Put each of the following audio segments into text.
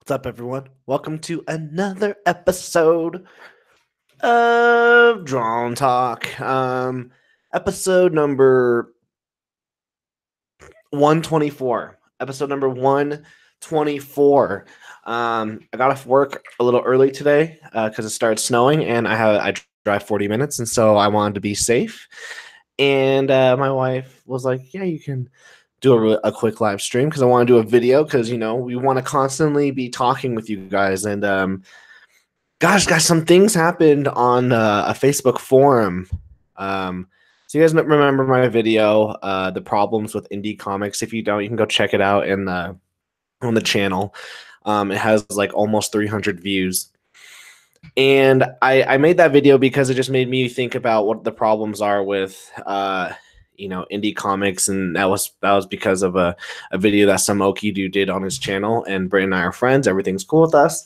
What's up, everyone? Welcome to another episode of Drawn Talk. Episode number 124. Episode number 124. I got off work a little early today because it started snowing, and I drive 40 minutes, and so I wanted to be safe. And my wife was like, "Yeah, you can do a quick live stream because I want to do a video because we want to constantly be talking with you guys." And gosh, guys, some things happened on a Facebook forum. So you guys remember my video, the problems with indie comics. If you don't, you can go check it out on the channel. It has like almost 300 views. And I made that video because it just made me think about what the problems are with indie comics, and that was because of a video that some Okie dude did on his channel, and Brandon and I are friends. Everything's cool with us.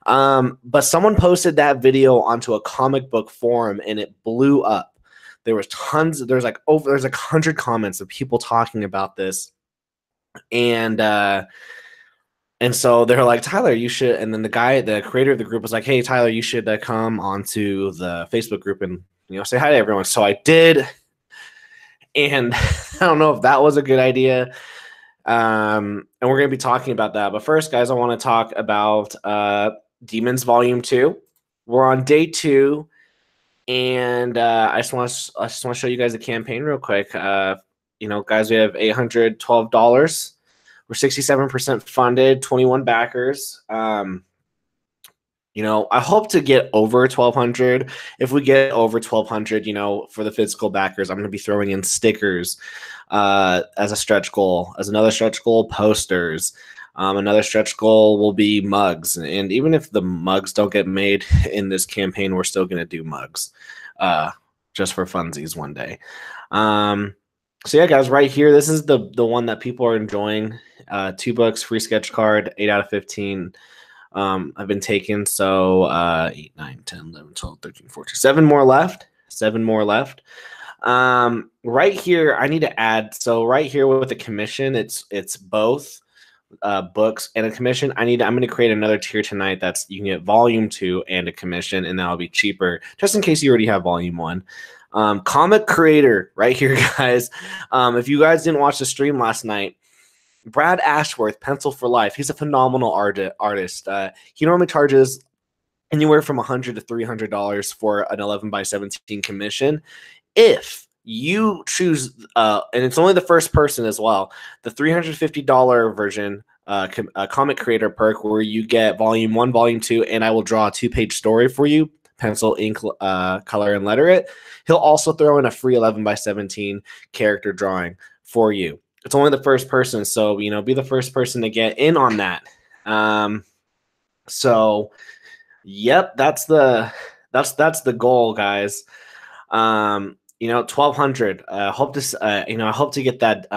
But someone posted that video onto a comic book forum and it blew up. There was there's like 100 comments of people talking about this. And so they're like, Tyler, you should. And then the creator of the group was like, hey, Tyler, you should come onto the Facebook group and say hi to everyone. So I did, and I don't know if that was a good idea. And we're gonna be talking about that. But first, guys, I want to talk about Demons Volume 2. We're on day 2, and I just want to show you guys the campaign real quick. Guys, we have $812. We're 67% funded, 21 backers. I hope to get over 1,200. If we get over 1,200, for the physical backers, I'm going to be throwing in stickers as a stretch goal. As another stretch goal, posters. Another stretch goal will be mugs. And even if the mugs don't get made in this campaign, we're still going to do mugs just for funsies one day. So yeah, guys, right here, this is the one that people are enjoying. 2 books, free sketch card, 8 out of 15 have been taken. So 8, 9, 10, 11, 12, 13, 14, 7 more left. 7 more left. Right here, I need to add. So right here with the commission, it's both books and a commission. I'm going to create another tier tonight that's you can get volume 2 and a commission, and that'll be cheaper just in case you already have volume 1. Comic creator right here, guys. If you guys didn't watch the stream last night, Brad Ashworth, Pencil for Life. He's a phenomenal artist. He normally charges anywhere from $100 to $300 for an 11x17 commission. If you choose, and it's only the first person as well, the $350 version, comic creator perk, where you get volume 1, volume 2, and I will draw a 2-page story for you, pencil, ink, color, and letter it. He'll also throw in a free 11x17 character drawing for you. It's only the first person, so be the first person to get in on that. So yep, that's the goal, guys. 1,200. I hope to get that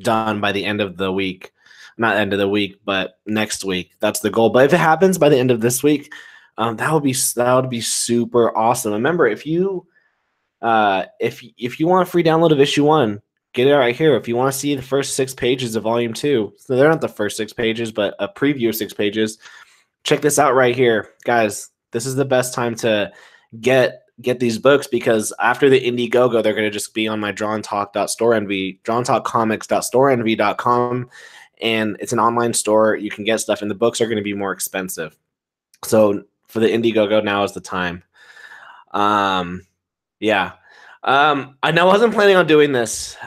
done by the end of the week. Not end of the week, but next week. That's the goal. But if it happens by the end of this week, that would be super awesome. Remember, if you want a free download of issue 1, get it right here. If you want to see the first 6 pages of volume 2, so they're not the first 6 pages, but a preview of 6 pages. Check this out right here, guys. This is the best time to get these books, because after the Indiegogo, they're going to just be on my drawntalk.storeenvy.com, and it's an online store. You can get stuff, and the books are going to be more expensive. So for the Indiegogo, now is the time. Yeah. I wasn't planning on doing this,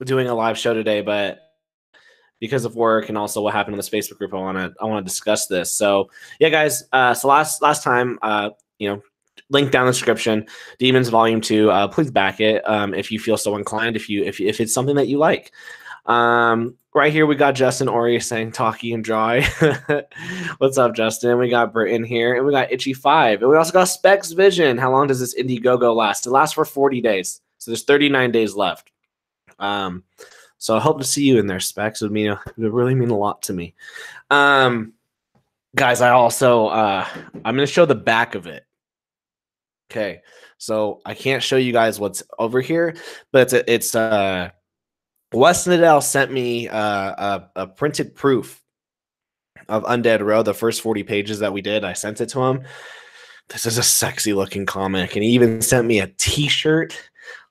doing a live show today, but because of work and also what happened in this Facebook group, I want to discuss this. So yeah, guys. So last time, link down in the description, Demons Volume 2. Please back it if you feel so inclined. If it's something that you like. Right here we got Justin Ori saying talkie and dry. What's up, Justin? We got Britton here, and we got Itchy 5, and we also got Specs Vision. How long does this Indiegogo last? It lasts for 40 days, so there's 39 days left. So I hope to see you in there, Specs. It would really mean a lot to me. Guys, I also I'm gonna show the back of it. Okay, so I can't show you guys what's over here, but it's Wes Nadell sent me a printed proof of Undead Row, the first 40 pages that we did. I sent it to him. This is a sexy looking comic, and he even sent me a t-shirt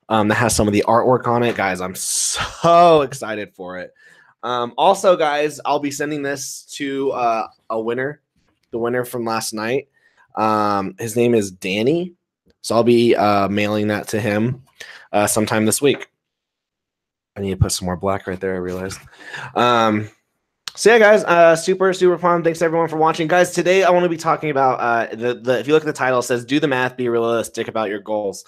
that has some of the artwork on it. Guys, I'm so excited for it. Also, guys, I'll be sending this to a winner, the winner from last night. His name is Danny, so I'll be mailing that to him sometime this week. I need to put some more black right there, I realized. So yeah, guys, super fun. Thanks everyone for watching. Guys, today I want to be talking about if you look at the title, it says do the math, be realistic about your goals.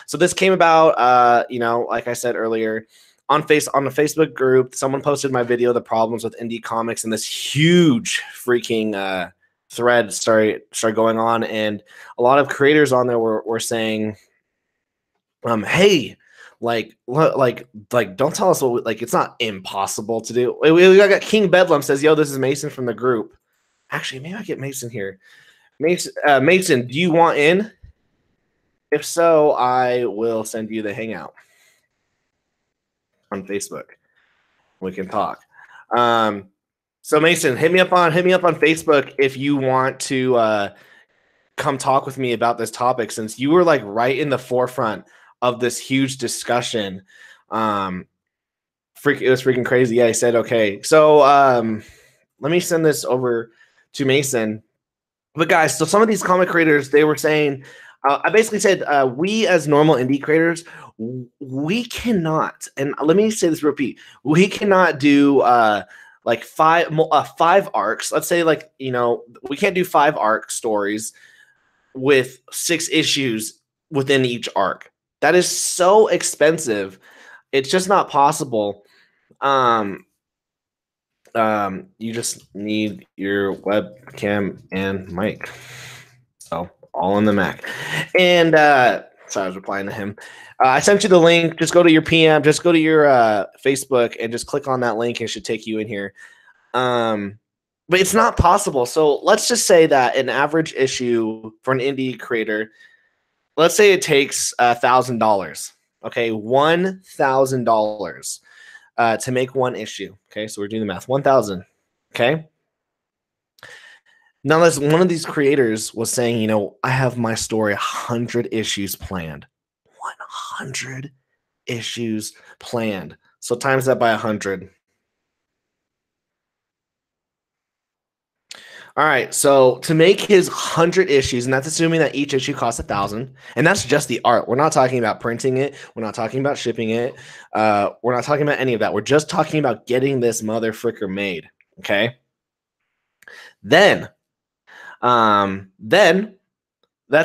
So this came about, like I said earlier, on the Facebook group. Someone posted my video, the problems with indie comics, and this huge freaking thread started going on, and a lot of creators on there were saying, hey, like don't tell us what it's not impossible to do. We got King Bedlam says, yo, this is Mason from the group. Actually, maybe I get Mason here. Mason, do you want in? If so, I will send you the hangout on Facebook. We can talk. So Mason, hit me up on Facebook if you want to come talk with me about this topic, since you were like right in the forefront of this huge discussion. It was freaking crazy. Yeah, I said, okay. So let me send this over to Mason. But guys, so some of these comic creators, they were saying, I basically said, we as normal indie creators, we cannot, and let me say this repeat, we cannot do like five arcs. Let's say, like, we can't do 5 arc stories with 6 issues within each arc. That is so expensive. It's just not possible. You just need your webcam and mic. So all on the Mac. And so I was replying to him. I sent you the link. Just go to your PM. Just go to your Facebook and just click on that link. It should take you in here. But it's not possible. So let's just say that an average issue for an indie creator, let's say it takes $1,000. Okay, $1,000 to make one issue. Okay, so we're doing the math. 1,000. Okay. Now, one of these creators was saying, I have my story 100 issues planned. 100 issues planned. So times that by 100. All right, so to make his 100 issues, and that's assuming that each issue costs $1,000, and that's just the art. We're not talking about printing it. We're not talking about shipping it. We're not talking about any of that. We're just talking about getting this motherfricker made. Okay. Then that's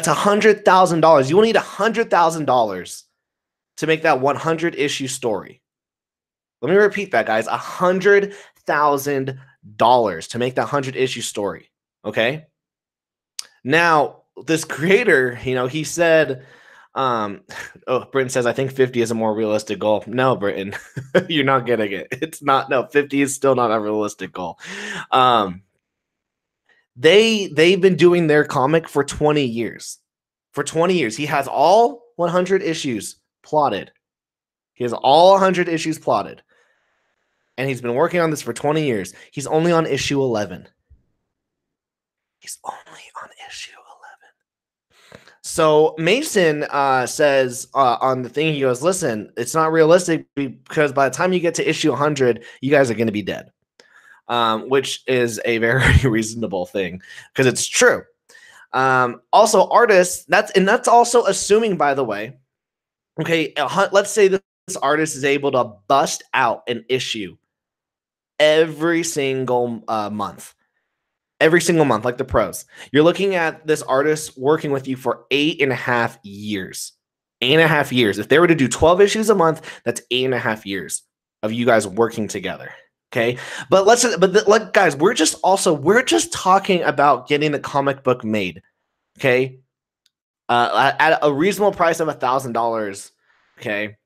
$100,000. You will need $100,000 to make that 100 issue story. Let me repeat that, guys. $100,000 to make that 100 issue story. Okay. Now, this creator, he said, Britton says, I think 50 is a more realistic goal. No, Britton, you're not getting it. It's not. No, 50 is still not a realistic goal. They've been doing their comic for 20 years. For 20 years, he has all 100 issues plotted. He has all 100 issues plotted. And he's been working on this for 20 years. He's only on issue 11. He's only on issue 11. So Mason says on the thing, he goes, listen, it's not realistic because by the time you get to issue 100, you guys are going to be dead. Which is a very reasonable thing because it's true. Also, artists, that's also assuming, by the way, okay, let's say this artist is able to bust out an issue every single month. Every single month, like the pros. You're looking at this artist working with you for 8.5 years. 8.5 years. If they were to do 12 issues a month, that's 8.5 years of you guys working together. Okay, but guys, we're just talking about getting the comic book made. Okay, at a reasonable price of $1,000. Okay,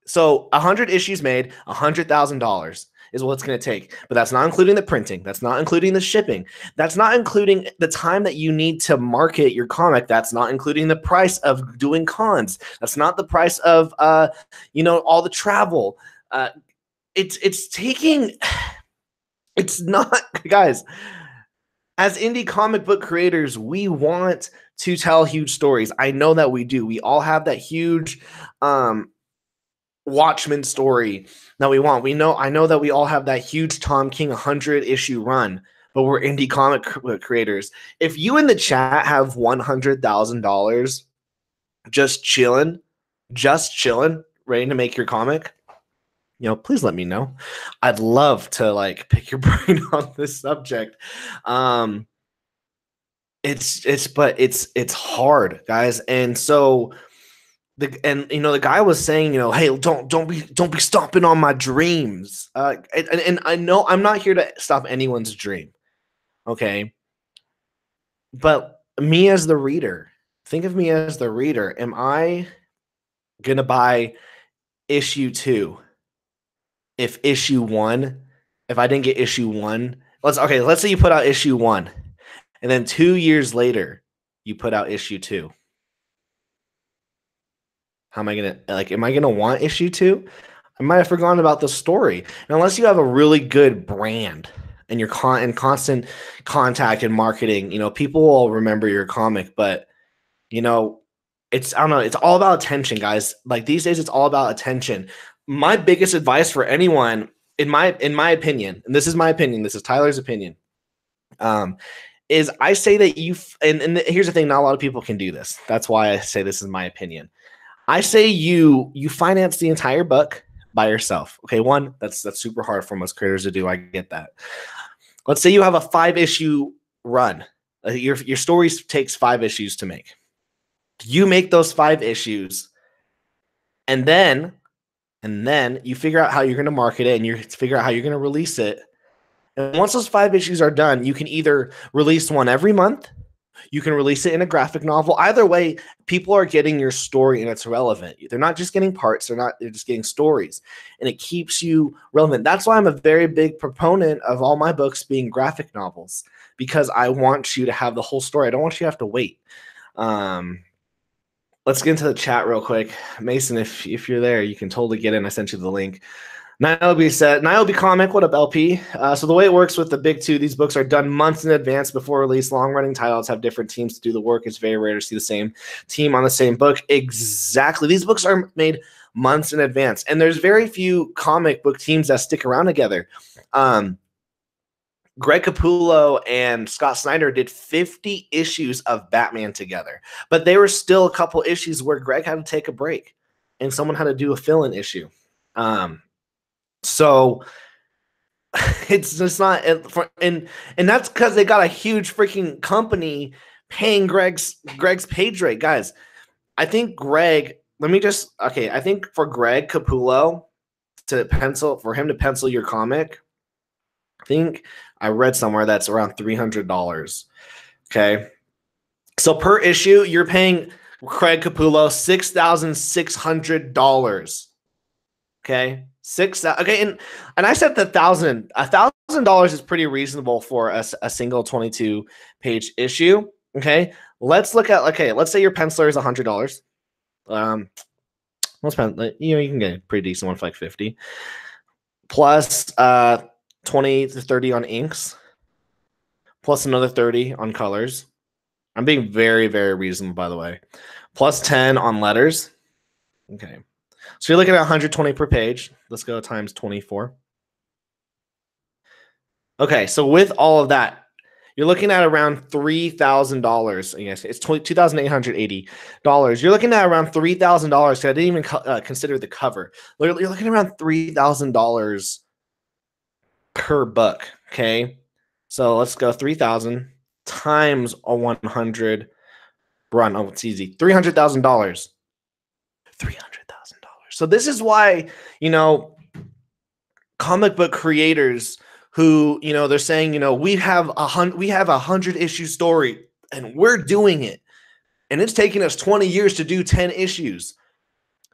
so 100 issues made, $100,000 is what it's going to take. But that's not including the printing. That's not including the shipping. That's not including the time that you need to market your comic. That's not including the price of doing cons. That's not the price of all the travel. It's not, guys, As indie comic book creators, we want to tell huge stories. I know that we do. We all have that huge Watchmen story that we want. I know that we all have that huge Tom King 100 issue run, but we're indie comic creators. If you in the chat have $100,000 just chilling, ready to make your comic, please let me know. I'd love to like pick your brain on this subject. It's hard, guys. And so the guy was saying, hey, don't be stomping on my dreams. And I know I'm not here to stop anyone's dream. Okay. But me as the reader, think of me as the reader. Am I gonna buy issue 2? If I didn't get issue 1, let's say you put out issue 1, and then 2 years later, you put out issue 2. How am I gonna want issue 2? I might have forgotten about the story. And unless you have a really good brand and you're in constant contact and marketing, people will remember your comic. But I don't know. It's all about attention, guys. Like these days, it's all about attention. My biggest advice for anyone, in my opinion, and this is my opinion, this is Tyler's opinion, is I say that and here's the thing, not a lot of people can do this. That's why I say this is my opinion. I say you finance the entire book by yourself. Okay, that's super hard for most creators to do. I get that. Let's say you have a 5-issue run. Your story takes 5 issues to make. You make those 5 issues, and then you figure out how you're going to market it, and you figure out how you're going to release it. And once those 5 issues are done, you can either release one every month, you can release it in a graphic novel. Either way, people are getting your story and it's relevant. They're not just getting parts, they're just getting stories. And it keeps you relevant. That's why I'm a very big proponent of all my books being graphic novels, because I want you to have the whole story. I don't want you to have to wait. Let's get into the chat real quick. Mason, if you're there, you can totally get in. I sent you the link. Niobe Comic, what up, LP? So the way it works with the big 2, these books are done months in advance before release. Long-running titles have different teams to do the work. It's very rare to see the same team on the same book. Exactly. These books are made months in advance. And there's very few comic book teams that stick around together. Greg Capullo and Scott Snyder did 50 issues of Batman together. But there were still a couple issues where Greg had to take a break and someone had to do a fill-in issue. So it's just not, and that's because they got a huge freaking company paying Greg's page rate, guys. I think I think for Greg Capullo for him to pencil your comic, I think I read somewhere that's around $300. Okay, so per issue you're paying Craig Capullo $6,600. Okay. Okay, and I said $1,000 is pretty reasonable for a single 22-page issue. Okay, let's say your penciler is $100. You can get a pretty decent one for like $50, plus 20 to 30 on inks, plus another 30 on colors. I'm being very, very reasonable, by the way. Plus 10 on letters. Okay. So you're looking at 120 per page. Let's go times 24. Okay, so with all of that, you're looking at around $3,000. Yes, it's $2,880. You're looking at around $3,000. I didn't even consider the cover. You're looking at around $3,000 per book. Okay, so let's go 3,000 times a 100 run. Oh, it's easy. $300,000. $300,000. So this is why, comic book creators who, they're saying, we have a 100 issue story and we're doing it. And it's taking us 20 years to do 10 issues.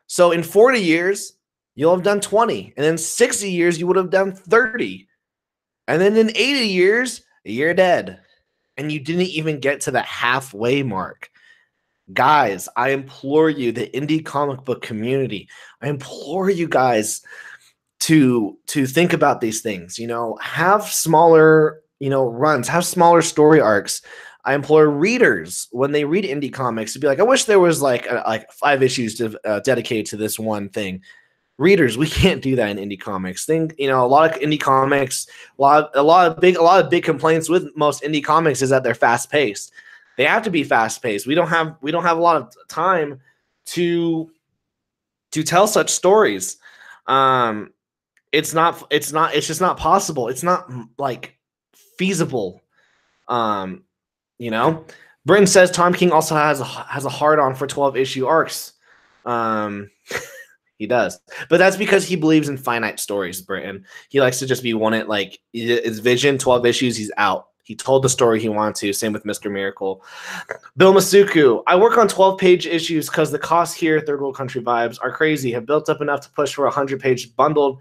So in 40 years, you'll have done 20. And in 60 years, you would have done 30. And then in 80 years, you're dead. And you didn't even get to the halfway mark. Guys, I implore you, the indie comic book community, I implore you guys to think about these things. Have smaller runs, have smaller story arcs. I implore readers when they read indie comics to be like, I wish there was like 5 issues dedicated to this one thing. Readers, we can't do that in indie comics. A lot of indie comics, a lot of big complaints with most indie comics is that they're fast paced. They have to be fast paced. We don't have a lot of time to tell such stories. It's just not possible. It's not like feasible. Bryn says Tom King also has a hard on for 12-issue arcs. He does, but that's because he believes in finite stories, Britton. He likes to just be one it, like his vision, 12 issues, he's out. He told the story he wanted to. Same with Mr. Miracle. Bill Masuku, I work on 12-page issues because the costs here, third world country vibes, are crazy. Have built up enough to push for a 100-page bundled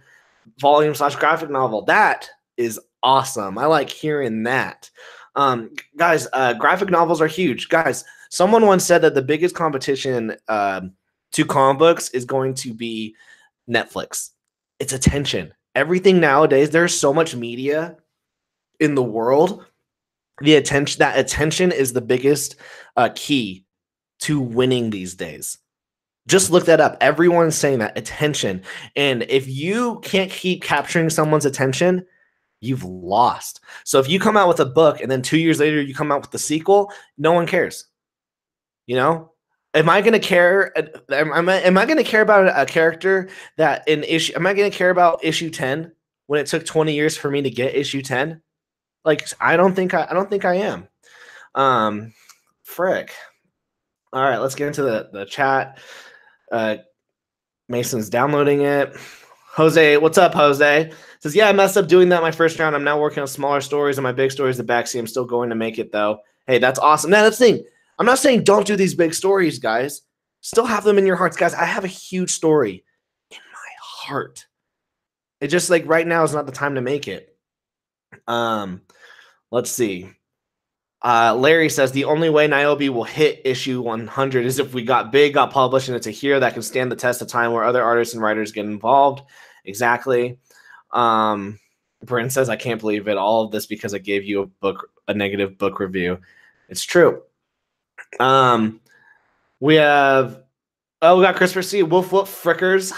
volume/graphic novel. That is awesome. I like hearing that. Guys, graphic novels are huge. Guys, someone once said that the biggest competition to comic books is going to be Netflix. It's attention. Everything nowadays, there's so much media in the world. That attention is the biggest key to winning these days. Just look that up. Everyone's saying that, attention. And if you can't keep capturing someone's attention, you've lost. So if you come out with a book and then 2 years later you come out with the sequel, no one cares. Am I going to care? Am I going to care about a character that in issue? Am I going to care about issue 10 when it took 20 years for me to get issue 10? Like, I don't think I am. Frick. All right, let's get into the chat. Mason's downloading it. Jose, what's up, Jose? Says, yeah, I messed up doing that my first round. I'm now working on smaller stories, and my big story is the backseat. I'm still going to make it, though. Hey, that's awesome. Now, that's the thing. I'm not saying don't do these big stories, guys. Still have them in your hearts. Guys, I have a huge story in my heart. It just, like, right now is not the time to make it. Let's see. Larry says, the only way Niobe will hit issue 100 is if we got published, and it's a hero that can stand the test of time where other artists and writers get involved. Exactly. Bryn says, I can't believe it. All of this because I gave you a negative book review. It's true. We got Christopher C. Wolf Frickers.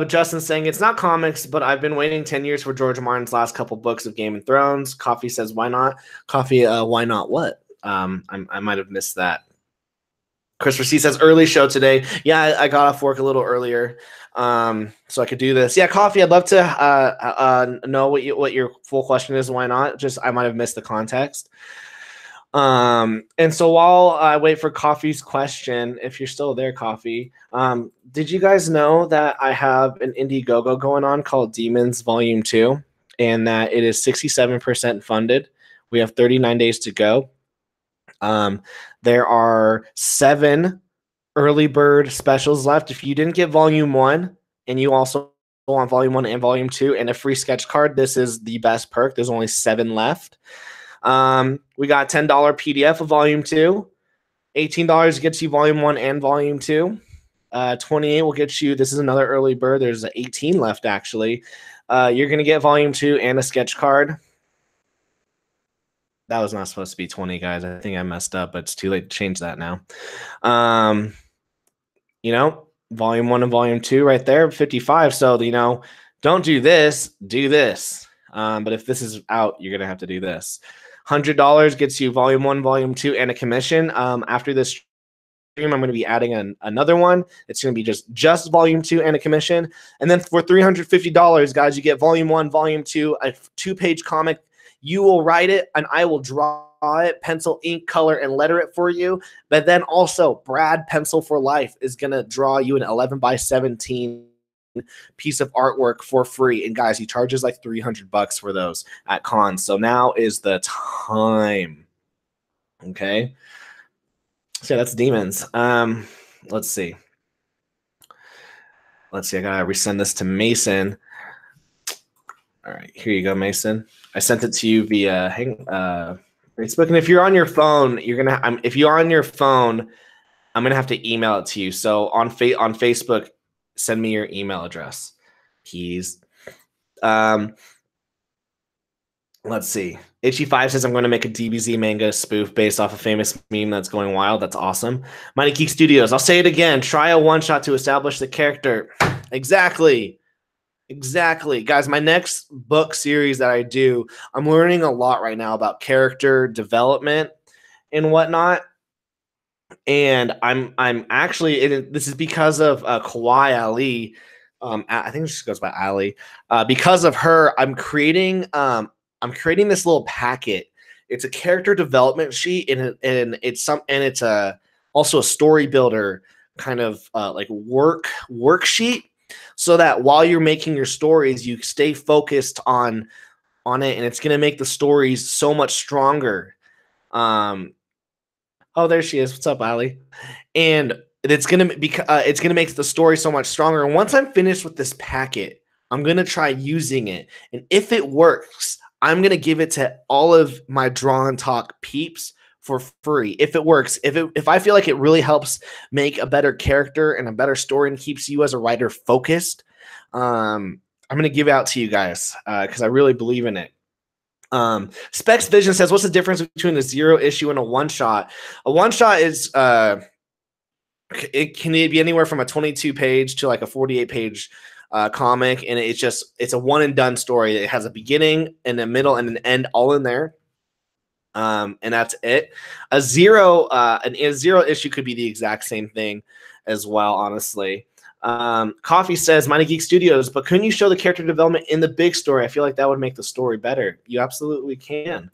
Justin saying it's not comics, but I've been waiting 10 years for George Martin's last couple books of Game of Thrones. Coffee says, why not? Coffee, why not what? I might have missed that. Christopher C says, early show today. Yeah, I got off work a little earlier, so I could do this. Yeah, Coffee, I'd love to know what your full question is. Why not? Just I might have missed the context. And so while I wait for Coffee's question, if you're still there, Coffee, did you guys know that I have an Indiegogo going on called Demons Volume 2, and that it is 67% funded? We have 39 days to go. There are 7 early bird specials left. If you didn't get Volume 1 and you also want Volume 1 and Volume 2 and a free sketch card, this is the best perk. There's only 7 left. We got $10 PDF of Volume 2. $18 gets you Volume 1 and Volume 2. $28 will get you, this is another early bird. There's 18 left, actually. You're going to get Volume 2 and a sketch card. That was not supposed to be 20, guys. I think I messed up, but it's too late to change that now. Volume 1 and Volume 2 right there, 55. So, don't do this, do this. But if this is out, you're going to have to do this. $100 gets you Volume 1, Volume 2, and a commission. After this stream, I'm going to be adding another one. It's going to be just Volume 2 and a commission. And then for $350, guys, you get Volume 1, Volume 2, a 2-page comic. You will write it, and I will draw it, pencil, ink, color, and letter it for you. But then also, Brad Pencil for Life is going to draw you an 11x17 piece of artwork for free. And guys, he charges like $300 for those at cons. So now is the time. Okay. So that's Demons. Let's see. I gotta resend this to Mason. All right, here you go, Mason. I sent it to you via Facebook. And if you're on your phone, if you're on your phone, I'm gonna have to email it to you. So on Facebook, send me your email address, please. Let's see. Itchy5 says I'm going to make a DBZ manga spoof based off a famous meme that's going wild. That's awesome. Mighty Geek Studios. I'll say it again. Try a one-shot to establish the character. Exactly. Exactly. Guys, my next book series that I do, I'm learning a lot right now about character development and whatnot. And I'm actually this is because of Kawhi Ali. I think she goes by Ali. Because of her, I'm creating this little packet. It's a character development sheet, and it's also a story builder kind of like worksheet, so that while you're making your stories, you stay focused on it, and it's going to make the stories so much stronger. Oh, there she is. What's up, Ali? And it's gonna make the story so much stronger. And once I'm finished with this packet, I'm gonna try using it. And if it works, I'm gonna give it to all of my Draw and Talk peeps for free. If it works, if I feel like it really helps make a better character and a better story and keeps you as a writer focused, I'm gonna give it out to you guys because I really believe in it. Specs Vision says, what's the difference between a 0 issue and a one shot? A one shot is it can be anywhere from a 22 page to like a 48 page comic, and it's a one and done story. It has a beginning and a middle and an end all in there. And that's it. A zero issue could be the exact same thing as well, honestly. Coffee says, Mighty Geek Studios, but couldn't you show the character development in the big story? I feel like that would make the story better. You absolutely can.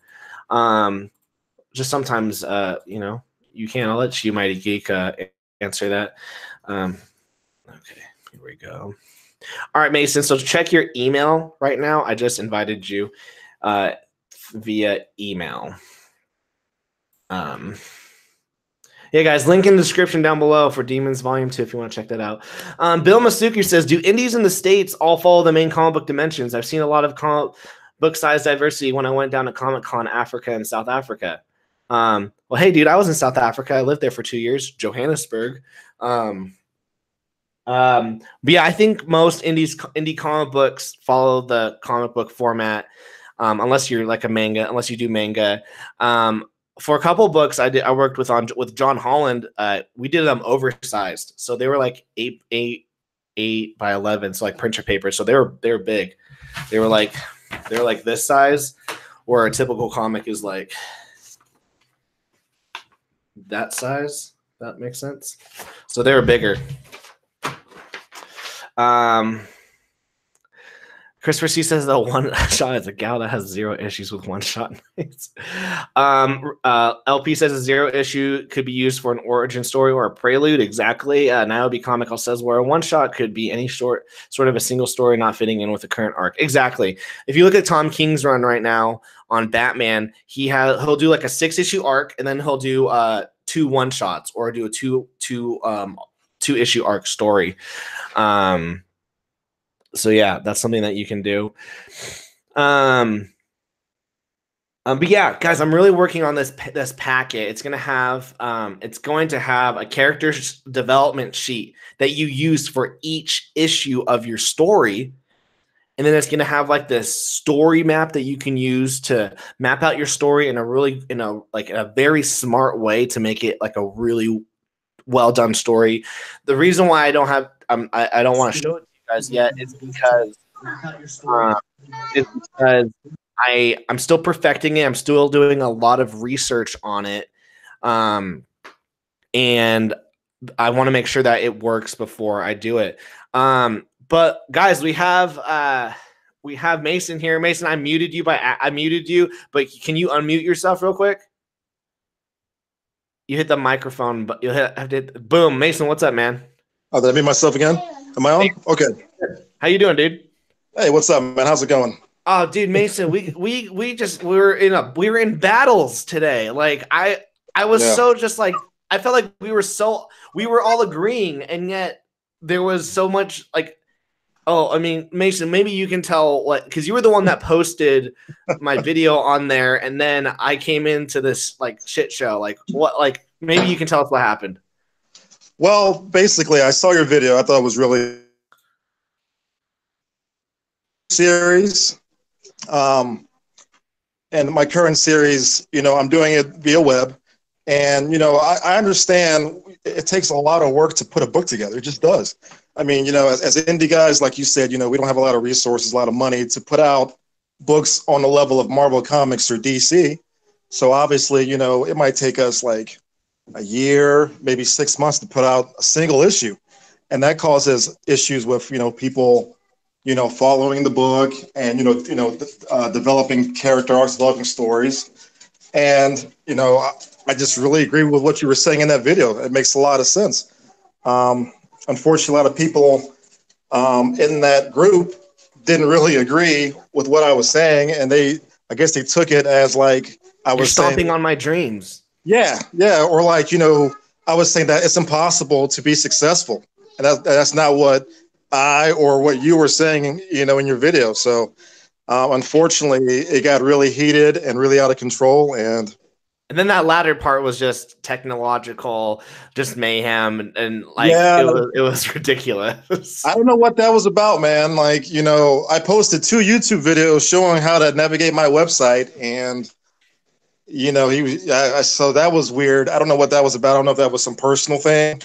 Just sometimes, you can. I'll let you, Mighty Geek, answer that. Okay, here we go. All right, Mason. So check your email right now. I just invited you via email. Yeah, guys, link in the description down below for Demons Volume 2 if you want to check that out. Bill Masuki says, do indies in the States all follow the main comic book dimensions? I've seen a lot of comic book size diversity when I went down to Comic-Con Africa and South Africa. Well, hey, dude, I was in South Africa. I lived there for 2 years, Johannesburg. But yeah, I think most indie comic books follow the comic book format, unless you're like unless you do manga. For a couple books I worked with John Holland, we did them oversized. So they were like 8 by 11, so like printer paper. So they were big. They were like this size, where a typical comic is like that size. That makes sense. So they were bigger. Christopher C says the one shot is a gal that has 0 issues with one shot. LP says a 0 issue could be used for an origin story or a prelude. Exactly. Niobe Comical says where a one shot could be any sort of a single story not fitting in with the current arc. Exactly. If you look at Tom King's run right now on Batman, he'll do like a 6-issue arc, and then he'll do 2 one shots, or do a two issue arc story. So yeah, that's something that you can do. But yeah, guys, I'm really working on this packet. It's going to have a character development sheet that you use for each issue of your story. And then it's going to have like this story map that you can use to map out your story in a very smart way to make it like a really well done story. The reason why I don't want to show it to you guys yet is because I'm still perfecting it. I'm still doing a lot of research on it, and I want to make sure that it works before I do it. But guys, we have Mason here. Mason, I muted you, but can you unmute yourself real quick? You hit the microphone, but you'll have to hit boom. Mason, what's up, man? Oh, did I mute myself again? Am I on? Okay. How you doing, dude? Hey, what's up, man? How's it going? Oh, dude, Mason, we were in battles today. Like I was so just like, I felt like we were all agreeing, and yet there was so much like, oh, I mean, Mason, maybe you can tell what, because you were the one that posted my video on there, and then I came into this like shit show. Like what? Like maybe you can tell us what happened. Well, basically, I saw your video. I thought it was really series. and my current series, I'm doing it via web. And, I understand it takes a lot of work to put a book together. It just does. I mean, as indie guys, like you said, we don't have a lot of resources, a lot of money to put out books on the level of Marvel Comics or DC. So obviously, it might take us like a year, maybe 6 months to put out a single issue. And that causes issues with, people, following the book and, developing character arcs, developing stories. And, I just really agree with what you were saying in that video. It makes a lot of sense. Unfortunately, a lot of people in that group didn't really agree with what I was saying. And I guess they took it as like I was You're stomping saying, on my dreams. Yeah. Or like, I was saying that it's impossible to be successful. And that's not what I or what you were saying, in your video. So unfortunately, it got really heated and really out of control. And then that latter part was just technological, just mayhem, and like yeah, it was ridiculous. I don't know what that was about, man. Like, I posted 2 YouTube videos showing how to navigate my website, and so that was weird. I don't know what that was about. I don't know if that was some personal thing,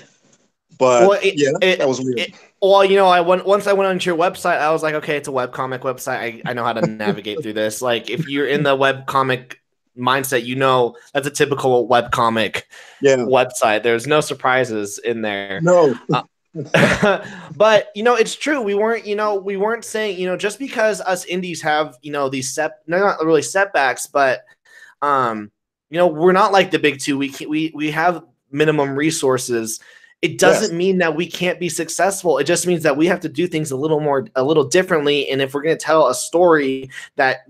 but that was weird. Once I went onto your website, I was like, okay, it's a webcomic website. I know how to navigate through this. Like, if you're in the webcomic mindset, that's a typical webcomic website. There's no surprises in there. No. But it's true. We weren't saying, just because us indies have, these not really setbacks, but we're not like the big two. We have minimum resources. It doesn't mean that we can't be successful. It just means that we have to do things a little differently. And if we're going to tell a story that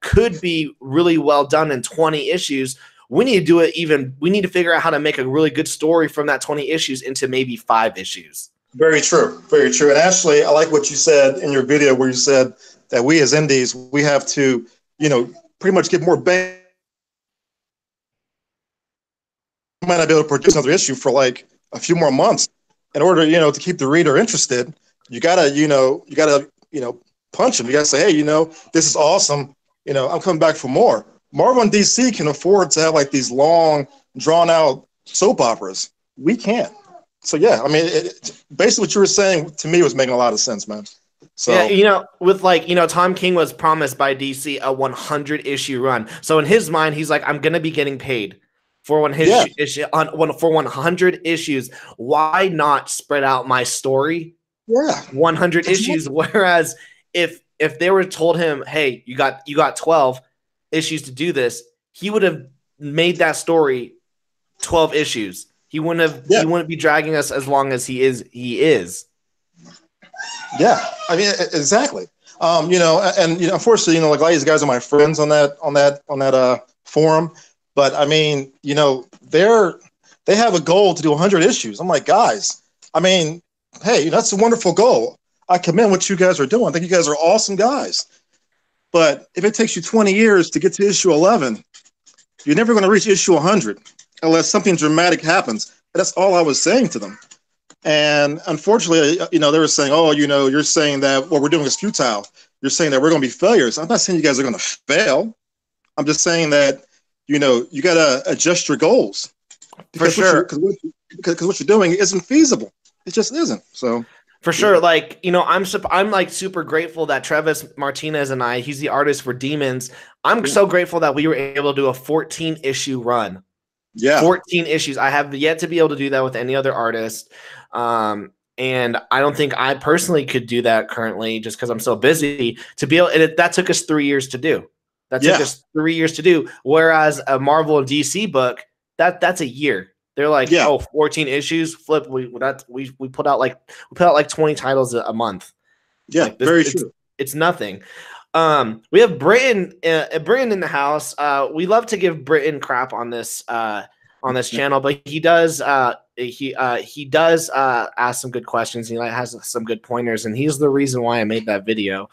could be really well done in 20 issues, we need to do it we need to figure out how to make a really good story from that 20 issues into maybe 5 issues. Very true. Very true. And actually, I like what you said in your video where you said that we as indies, we have to, pretty much get more bang. We might not be able to produce another issue for like a few more months in order, to keep the reader interested. You gotta punch them. You gotta say, hey, this is awesome. I'm coming back for more. Marvel and DC can afford to have like these long, drawn out soap operas. We can't. So yeah, I mean, basically what you were saying to me was making a lot of sense, man. So yeah, with like, Tom King was promised by DC a 100 issue run. So in his mind, he's like, I'm gonna be getting paid for 100 issues. Why not spread out my story? 100 issues. Whereas if they were told him, hey, you got 12 issues to do this, he would have made that story 12 issues. He wouldn't be dragging us as long as he is. Yeah, I mean, exactly. Unfortunately, like a lot of these guys are my friends on that forum. But I mean, they have a goal to do 100 issues. I'm like, guys, I mean, hey, that's a wonderful goal. I commend what you guys are doing. I think you guys are awesome guys. But if it takes you 20 years to get to issue 11, you're never going to reach issue 100 unless something dramatic happens. That's all I was saying to them. And unfortunately, they were saying, oh, you're saying that what we're doing is futile. You're saying that we're going to be failures. I'm not saying you guys are going to fail. I'm just saying that, you got to adjust your goals. For sure. Because what you're doing isn't feasible. It just isn't. So for sure. Like, I'm like super grateful that Travis Martinez and he's the artist for Demons. I'm so grateful that we were able to do a 14 issue run. Yeah. 14 issues. I have yet to be able to do that with any other artist. And I don't think I personally could do that currently just because I'm so busy to be able, that took us 3 years to do. That took us 3 years to do. Whereas a Marvel and DC book, that's a year. They're like, 14 issues, flip. We put out like 20 titles a month. Yeah, like very true. It's nothing. We have Britton in the house. We love to give Britton crap on this channel, but he does ask some good questions. He has some good pointers, and he's the reason why I made that video.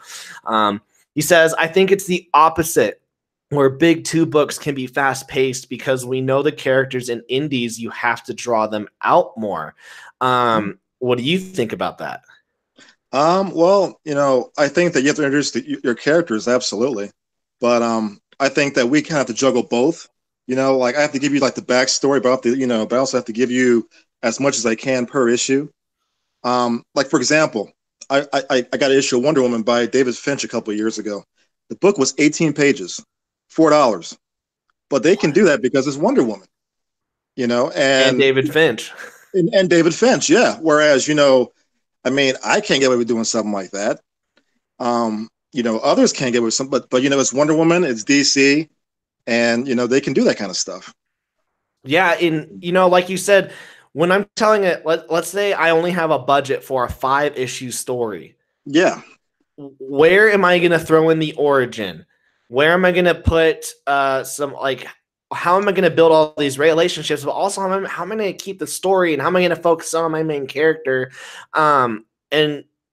He says, I think it's the opposite, where big 2 books can be fast paced because we know the characters in indies, you have to draw them out more. What do you think about that? Well, I think that you have to introduce your characters, absolutely. But I think that we kind of have to juggle both. You know, like I have to give you like the backstory, but I have to, you know, but I also have to give you as much as I can per issue. Like for example, I got an issue of Wonder Woman by David Finch a couple of years ago. The book was 18 pages, $4, but they can do that because it's Wonder Woman, you know, And David Finch. and David Finch, yeah. Whereas, you know, I mean, I can't get away with doing something like that. You know, others can't get away with something, but you know, it's Wonder Woman, it's DC, and you know, they can do that kind of stuff. Yeah, you know, like you said, when I'm telling it, let's say I only have a budget for a 5-issue story. Yeah. Where am I going to throw in the origin? Where am I going to put some, like, how am I going to build all these relationships? But also, how am I going to keep the story, and how am I going to focus on my main character? And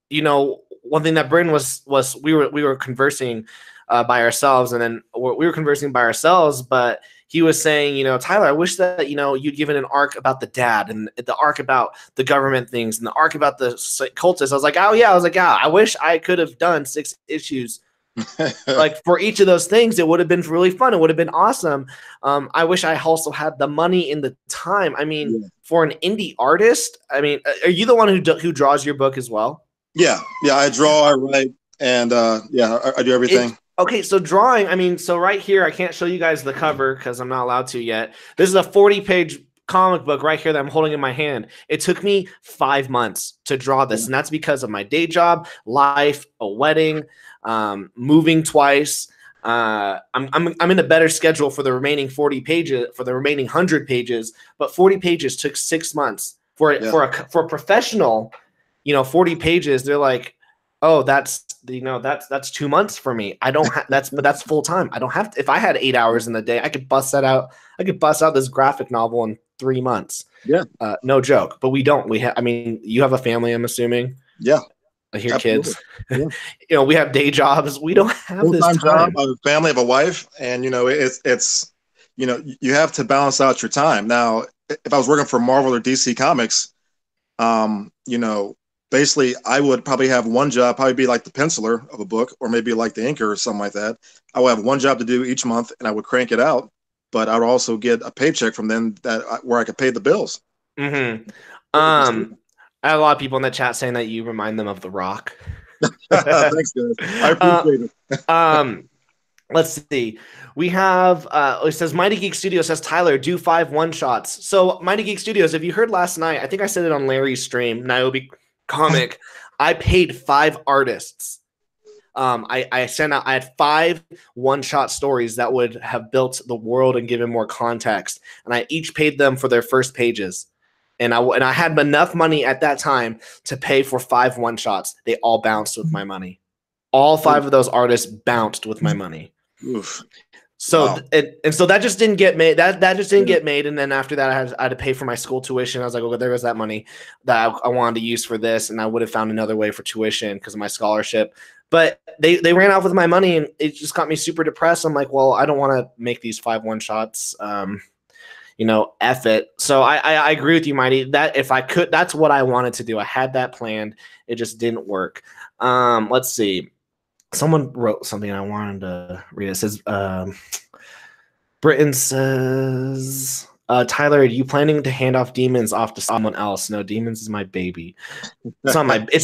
you know, one thing that Bryn was we were conversing by ourselves, and then we were conversing by ourselves, but he was saying, you know, Tyler, I wish that, you know, you'd given an arc about the dad, and the arc about the government things, and the arc about the cultists. I was like, oh yeah, I wish I could have done 6 issues like for each of those things. It would have been really fun. It would have been awesome. I wish I also had the money and the time. I mean, yeah. For an indie artist, I mean, are you the one who draws your book as well? Yeah, I draw, I write, and yeah, I do everything. Okay, so drawing, I mean, so right here, I can't show you guys the cover because I'm not allowed to yet. This is a 40-page comic book right here that I'm holding in my hand. It took me 5 months to draw this, and that's because of my day job, life, a wedding, moving twice. I'm in a better schedule for the remaining 40 pages, for the remaining 100 pages, but 40 pages took 6 months for a professional. You know, 40 pages. They're like, oh, that's 2 months for me. I don't have but that's full time. I don't have to. If I had 8 hours in the day, I could bust that out. I could bust out this graphic novel in 3 months. Yeah, no joke. But we don't. I mean, you have a family, I'm assuming. Yeah. I hear kids. Yeah. You know, we have day jobs. We don't have full-time this time. job. I have a family, I have a wife, and you know, it's you know, you have to balance out your time. Now, if I was working for Marvel or DC Comics, you know, basically I would probably have one job, probably be like the penciler of a book, or maybe like the inker or something like that. I would have one job to do each month, and I would crank it out. But I would also get a paycheck from them where I could pay the bills. Mm-hmm. I have a lot of people in the chat saying that you remind them of The Rock. Thanks, guys. I appreciate it. Let's see. We have, it says Mighty Geek Studios says, Tyler, do 5 one-shots. So Mighty Geek Studios, if you heard last night, I think I said it on Larry's stream, Niobe Comic, I paid 5 artists. I sent out, I had 5 one-shot stories that would have built the world and given more context. And I each paid them for their first pages. And I had enough money at that time to pay for 5 one-shots. They all bounced with my money. All 5 of those artists bounced with my money. Oof. So wow. And so that just didn't get made. That just didn't get made. And then after that, I had to pay for my school tuition. I was like, okay, there was that money that I wanted to use for this, and I would have found another way for tuition because of my scholarship. But they ran off with my money, and it just got me super depressed. I'm like, well, I don't want to make these 5 one-shots. You know, F it. So I agree with you, Mighty. That if I could, that's what I wanted to do. I had that planned. It just didn't work. Let's see. Someone wrote something I wanted to read. It says, Britain says, Tyler, are you planning to hand off Demons off to someone else? No, Demons is my baby. It's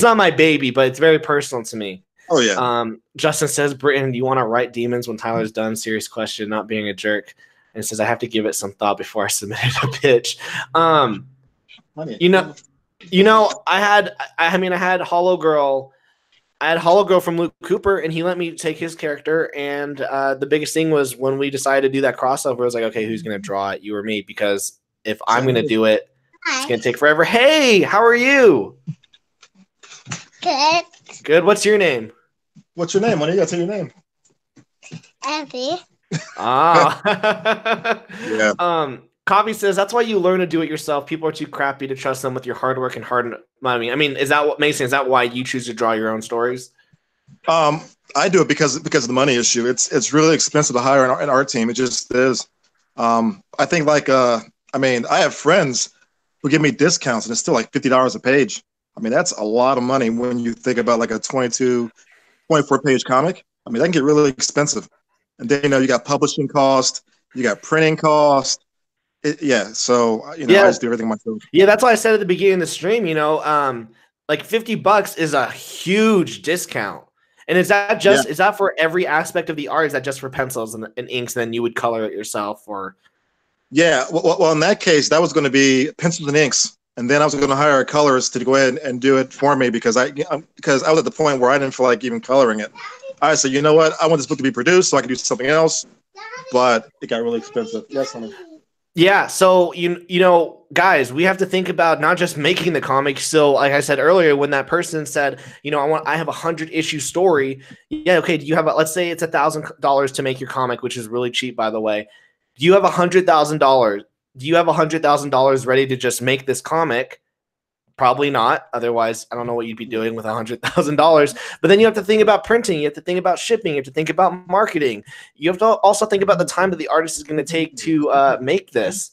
not my baby, but it's very personal to me. Oh yeah. Justin says, Britain, do you want to write Demons when Tyler's done? Serious question, not being a jerk. And it says, I have to give it some thought before I submitted a pitch. You know, I had Hollow Girl. I had Hollow Girl from Luke Cooper, and he let me take his character. And the biggest thing was when we decided to do that crossover, I was like, okay, who's going to draw it, you or me? Because if I'm going to do it, it's going to take forever. Hey, how are you? Good. Good. What's your name? What's your name? When you got to say your name? Abby. Yeah. Coffee says that's why you learn to do it yourself. People are too crappy to trust them with your hard work and hard money. I mean, is that what Mason? Is that why you choose to draw your own stories? I do it because of the money issue. It's really expensive to hire an art team. It just is. I think I have friends who give me discounts, and it's still like $50 a page. I mean, that's a lot of money when you think about like a 24 page comic. I mean, that can get really expensive. and then you got publishing cost, you got printing cost. Yeah, so I just do everything myself. Yeah, that's why I said at the beginning of the stream, like $50 is a huge discount. And is that is that for every aspect of the art? Is that just for pencils and inks? Then you would color it yourself, or? Yeah, well, in that case, that was going to be pencils and inks, and then I was going to hire a colorist to go ahead and do it for me because I was at the point where I didn't feel like even coloring it. I said, you know what? I want this book to be produced so I can do something else, but it got really expensive. Yes, honey. Yeah, so guys, we have to think about not just making the comic. So, like I said earlier, when that person said, I have 100-issue story. Yeah, okay. Do you have let's say it's $1,000 to make your comic, which is really cheap, by the way. Do you have $100,000? Do you have $100,000 ready to just make this comic? Probably not. Otherwise, I don't know what you'd be doing with $100,000. But then you have to think about printing. You have to think about shipping. You have to think about marketing. You have to also think about the time that the artist is going to take to make this.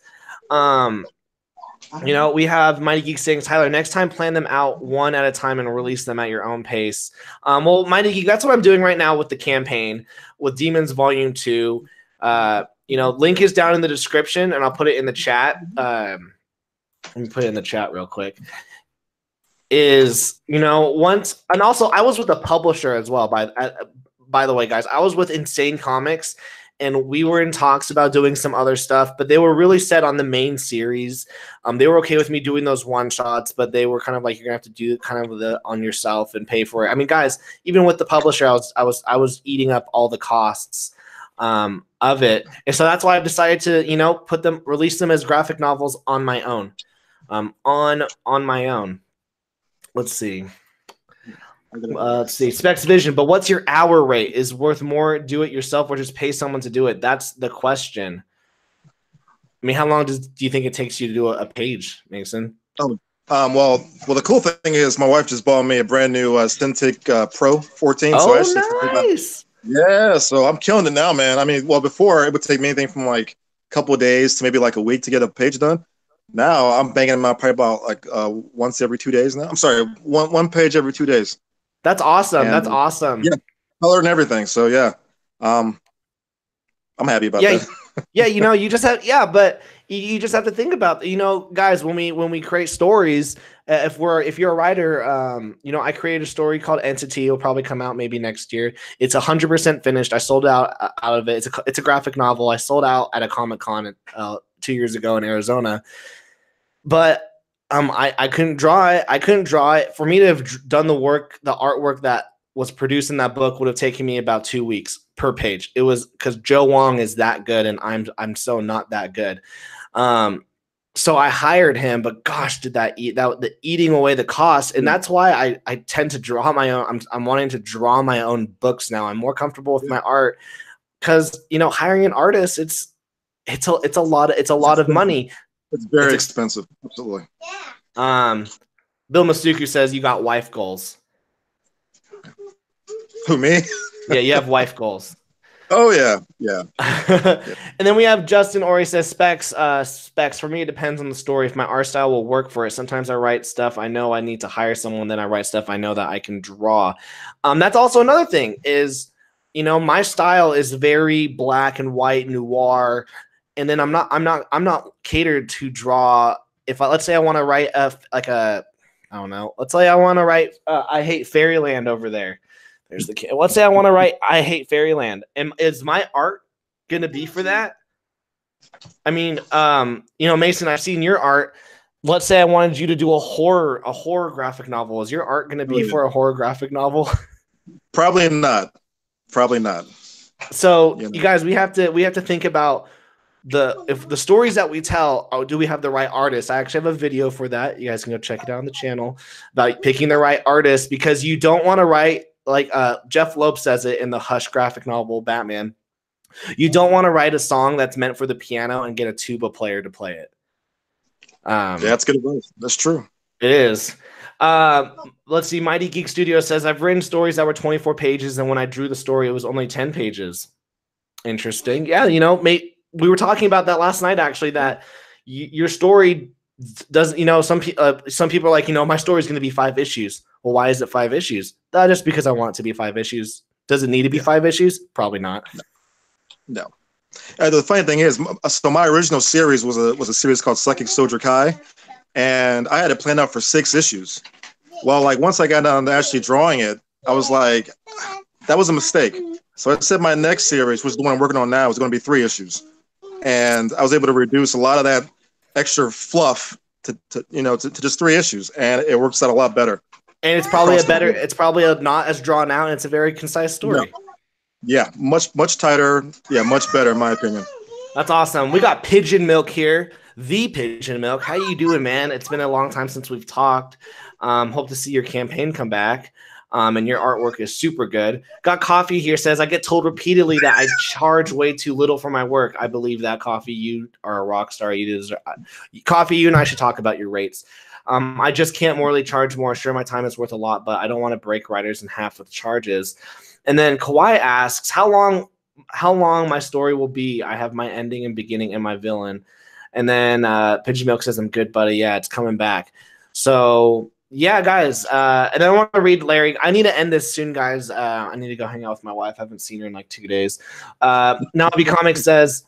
We have Mighty Geek saying, Tyler, next time plan them out one at a time and release them at your own pace. Well, Mighty Geek, that's what I'm doing right now with the campaign with Demons Volume 2. Link is down in the description, and I'll put it in the chat. Let me put it in the chat real quick. Once, and also I was with a publisher as well. By the way, guys, I was with Insane Comics, and we were in talks about doing some other stuff, but they were really set on the main series. They were okay with me doing those one shots, but they were kind of like, you're gonna have to do kind of the on yourself and pay for it. I mean, guys, even with the publisher, I was eating up all the costs of it, and so that's why I've decided to release them as graphic novels on my own. On my own. Let's see. Specs Vision. But what's your hour rate? Is worth more do it yourself or just pay someone to do it? That's the question. I mean, how long do you think it takes you to do a page, Mason? Well, the cool thing is my wife just bought me a brand new Cintiq Pro 14. Oh, so nice. Yeah, so I'm killing it now, man. I mean, before it would take me anything from like a couple of days to maybe like a week to get a page done. Now I'm banging them out probably about like once every 2 days now. I'm sorry, one page every 2 days. That's awesome. That's awesome. Yeah, color and everything. So yeah, I'm happy about that. Yeah, you just have but you just have to think about guys, when we create stories. If you're a writer, I created a story called Entity. It'll probably come out maybe next year. It's 100% finished. I sold out of it. It's a graphic novel. I sold out at a Comic-Con 2 years ago in Arizona. But I couldn't draw it. I couldn't draw it. For me to have done the artwork that was produced in that book would have taken me about 2 weeks per page. It was because Joe Wong is that good, and I'm so not that good. So I hired him, but gosh, did that the eating away the cost, and that's why I tend to draw my own. I'm wanting to draw my own books now. I'm more comfortable with my art because hiring an artist, it's a lot of money. It's very expensive. Absolutely. Bill Masuku says you got wife goals. Who, me? Yeah, you have wife goals. Oh yeah. And then we have Justin Ori says specs. For me, it depends on the story. If my art style will work for it. Sometimes I write stuff I know I need to hire someone. Then I write stuff I know that I can draw. That's also another thing is, my style is very black and white noir. And then I'm not catered to draw. Let's say I want to write let's say I want to write I Hate Fairyland over there. There's the kid. Let's say I want to write I Hate Fairyland. Is my art going to be for that? I mean, Mason, I've seen your art. Let's say I wanted you to do a horror graphic novel. Is your art going to be for a horror graphic novel? Probably not. So you guys, we have to think about if the stories that we tell. Do we have the right artist? I actually have a video for that. You guys can go check it out on the channel about picking the right artist, because you don't want to write like Jeff Loeb says it in the Hush graphic novel Batman. You don't want to write a song that's meant for the piano and get a tuba player to play it. That's good advice. That's true. It is. Let's see. Mighty Geek Studio says, I've written stories that were 24 pages, and when I drew the story, it was only 10 pages. Interesting. Yeah, we were talking about that last night, actually, that your story doesn't, some people are like, my story is going to be 5 issues. Well, why is it 5 issues? Just because I want it to be 5 issues. Does it need to be 5 issues? Probably not. No. The funny thing is, so my original series was a series called Psychic Soldier Kai, and I had it planned out for 6 issues. Well, like once I got down to actually drawing it, I was like, that was a mistake. So I said my next series, which is the one I'm working on now, is going to be 3 issues, and I was able to reduce a lot of that extra fluff to just 3 issues, and it works out a lot better. And it's probably it's probably not as drawn out, and it's a very concise story. Yeah, much tighter. Yeah, much better in my opinion. That's awesome. We got Pigeon Milk here. The Pigeon Milk. How you doing, man? It's been a long time since we've talked. Hope to see your campaign come back. And your artwork is super good. Got Coffee here says, I get told repeatedly that I charge way too little for my work. I believe that, Coffee. You are a rock star. You deserve, Coffee, you and I should talk about your rates. I just can't morally charge more. Sure, my time is worth a lot, but I don't want to break writers in half with charges. And then Kawhi asks, how long my story will be. I have my ending and beginning and my villain. And then Pigeon Milk says, I'm good, buddy. Yeah, it's coming back. So yeah, guys. And I want to read Larry. I need to end this soon, guys. I need to go hang out with my wife. I haven't seen her in like 2 days. Nabi Comics says,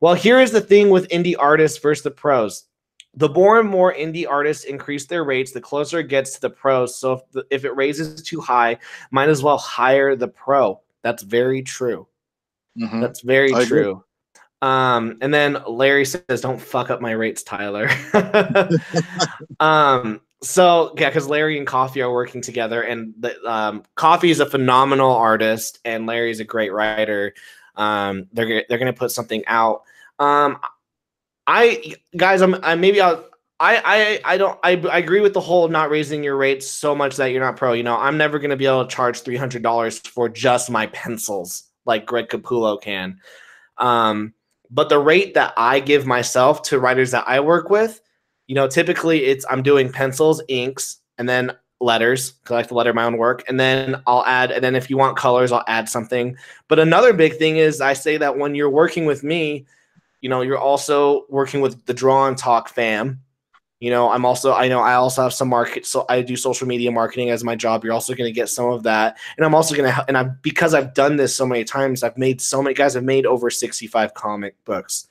well, here is the thing with indie artists versus the pros. The more and more indie artists increase their rates, the closer it gets to the pros. So if it raises too high, might as well hire the pro. That's very true. Mm-hmm. That's very true. And then Larry says, don't fuck up my rates, Tyler. So yeah, because Larry and Coffee are working together, and Coffee is a phenomenal artist, and Larry is a great writer. They're gonna put something out. I agree with the whole not raising your rates so much that you're not pro. You know, I'm never going to be able to charge $300 for just my pencils like Greg Capullo can. But the rate that I give myself to writers that I work with, you know, typically I'm doing pencils, inks, and then letters, because I like to letter my own work. And then and then if you want colors, I'll add something. But another big thing is I say that when you're working with me, you know, you're also working with the Draw and Talk fam. You know, I also have some market, so I do social media marketing as my job. You're also going to get some of that, and I'm also going to, because I've done this so many times, I've made so many guys have made over 65 comic books.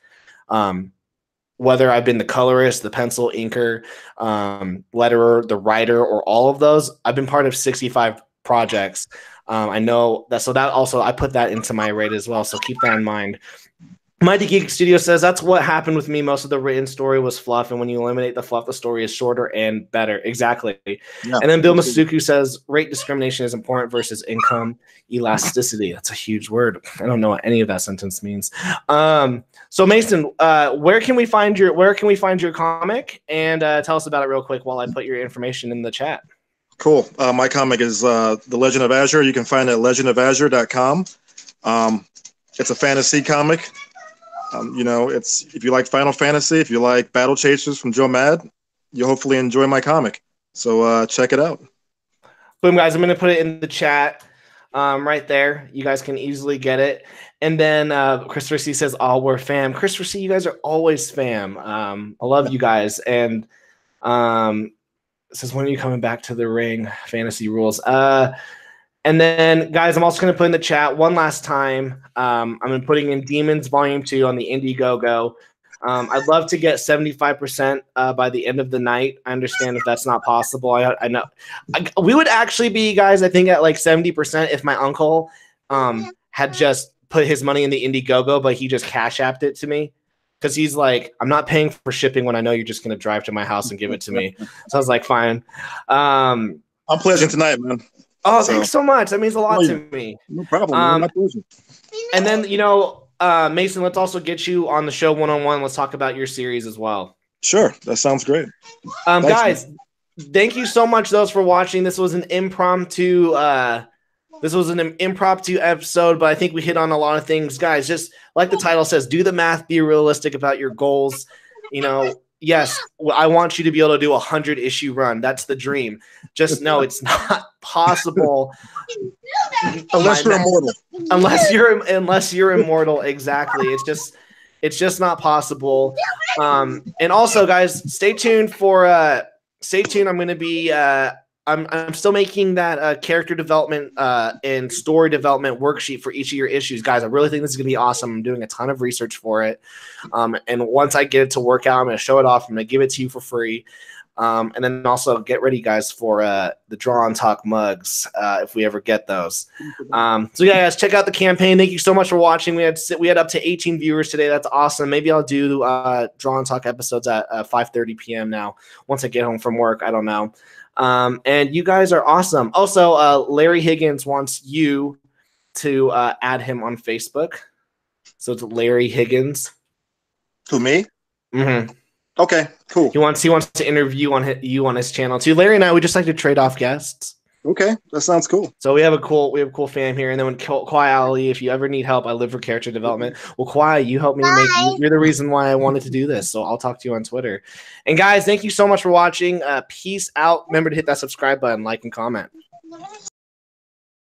Whether I've been the colorist, the pencil inker, letterer, the writer, or all of those, I've been part of 65 projects. I know that, so that also I put that into my rate as well. So keep that in mind. Mighty Geek Studio says, that's what happened with me. Most of the written story was fluff, and when you eliminate the fluff, the story is shorter and better. Exactly. Yeah. And then Bill Masuku says, rate discrimination is important versus income elasticity. That's a huge word. I don't know what any of that sentence means. So Mason, where can we find your comic? And tell us about it real quick while I put your information in the chat. Cool. My comic is The Legend of Azure. You can find it at legendofazure.com. It's a fantasy comic. You know, if you like Final Fantasy, if you like Battle Chasers from Joe Mad, you'll hopefully enjoy my comic. So check it out. Boom, guys. I'm going to put it in the chat right there. You guys can easily get it. And then Christopher C says, oh, we're fam. Christopher C, you guys are always fam. I love you guys. And says, when are you coming back to the ring? Fantasy rules. And then, guys, I'm also going to put in the chat one last time. I'm putting in Demons Volume 2 on the Indiegogo. I'd love to get 75% by the end of the night. I understand if that's not possible. I know we would actually be, guys, I think at like 70% if my uncle had just put his money in the Indiegogo, but he just Cash Apped it to me. Because he's like, I'm not paying for shipping when I know you're just going to drive to my house and give it to me. So I was like, fine. I'm pledging tonight, man. Oh, thanks so much. That means a lot to me. No problem. And then, you know, Mason, let's also get you on the show one-on-one. Let's talk about your series as well. Sure. That sounds great. Guys, thank you so much, those, for watching. This was an impromptu episode, but I think we hit on a lot of things. Guys, just like the title says, do the math, be realistic about your goals. You know, yes, I want you to be able to do a 100-issue run. That's the dream. Just know it's not possible unless you're immortal. Unless you're immortal, exactly. It's just not possible. And also, guys, stay tuned. I'm I'm still making that character development and story development worksheet for each of your issues, guys. I really think this is gonna be awesome. I'm doing a ton of research for it, and once I get it to work out, I'm gonna show it off. I'm gonna give it to you for free. And then also get ready, guys, for the Draw and Talk mugs if we ever get those. So yeah, guys, check out the campaign. Thank you so much for watching. We had up to 18 viewers today. That's awesome. Maybe I'll do Draw and Talk episodes at 5:30 p.m. now once I get home from work. I don't know. And you guys are awesome. Also, Larry Higgins wants you to add him on Facebook. So it's Larry Higgins. To me? Mm-hmm. Okay, cool. He wants to interview you on his channel too. Larry and I, we just like to trade off guests. Okay, that sounds cool. So we have a cool fam here. And then when Kwai Ali, if you ever need help, I live for character development. Well, Kwai, you help me you're the reason why I wanted to do this. So I'll talk to you on Twitter. And guys, thank you so much for watching. Peace out. Remember to hit that subscribe button, like, and comment.